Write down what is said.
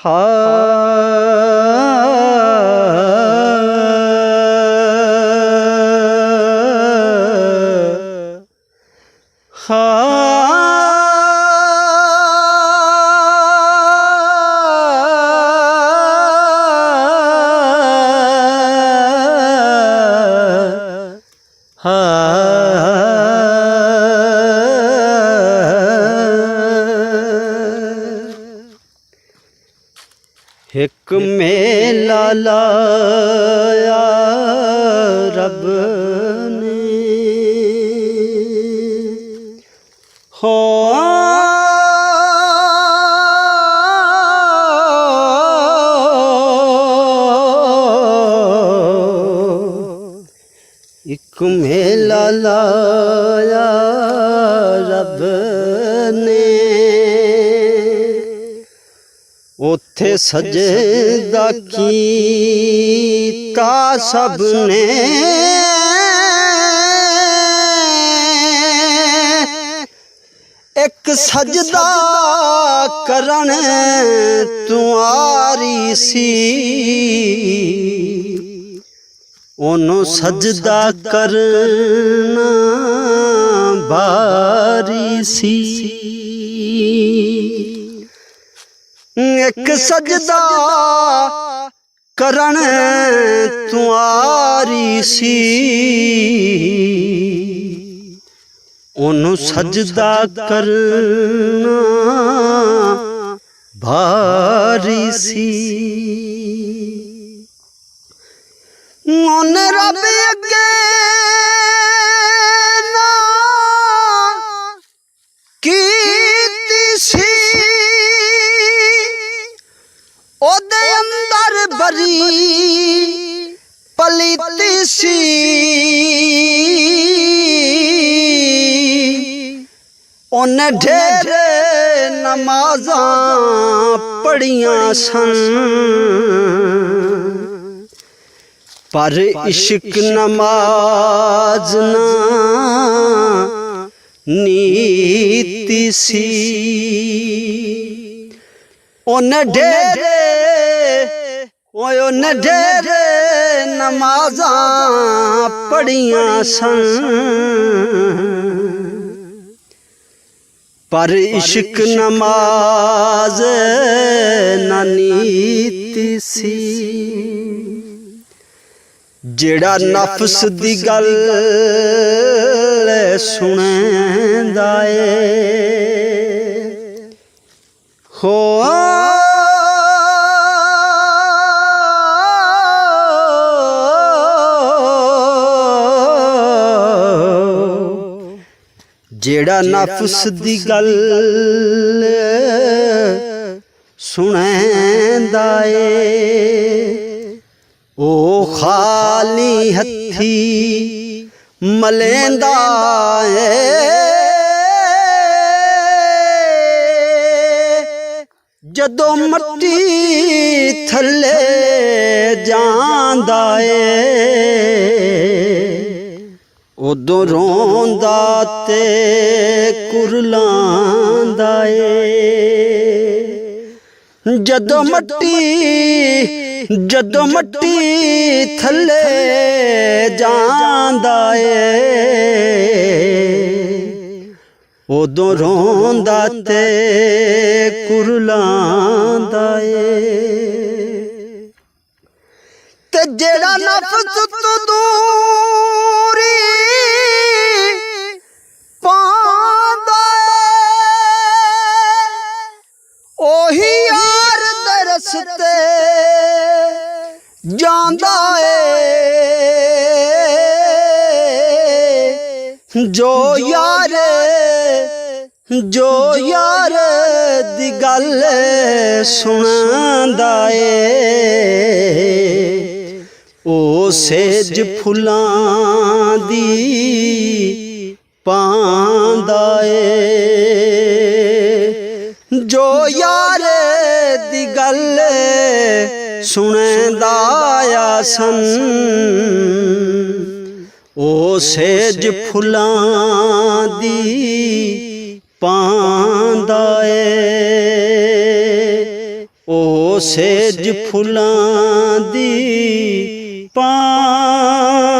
हा एक मेला लाया रब ने हो एक मेला लाया रब ने उथे सजदा कीता सबने एक सजदा करन तुआरी सी ओनू सजदा करना बारी सी एक सजदा करन तुआरी सी ओनू सजदा करना भारी सी ओने रब अगे ना कीती सी ओदे अंदर बरी पलीती सी ओने ढेरे नमाज़ां पढ़ियां सन पर इश्क नमाज ना नीती सी ओने ढेरे नमाज़ां पढ़ियां सन पर इश्क नमाज ना नीती सी जेड़ा नफ्स दी गल सुनदा ए हो जेड़ा नफ्स दी गल सुनदा ए ओ खाली हथी मलेंदा है जदों मट्टी थले जांदा है उदों रोंदा ते कुरलांदा है जदों मट्टी थले जांदा ए उदों रोंदा ते कुरलांदा ए ते जेड़ा नफ्स तो दूरी पांदा ओही यार दे रस्ते जांदा ए जो यार दी गल सुनांदा ए ओ सेज फुलां दी पांदा ए जो यार दी गल सुनदा आसन ओ सेज फुलां दी पांदा ए ओ सेज फुलां दी पानी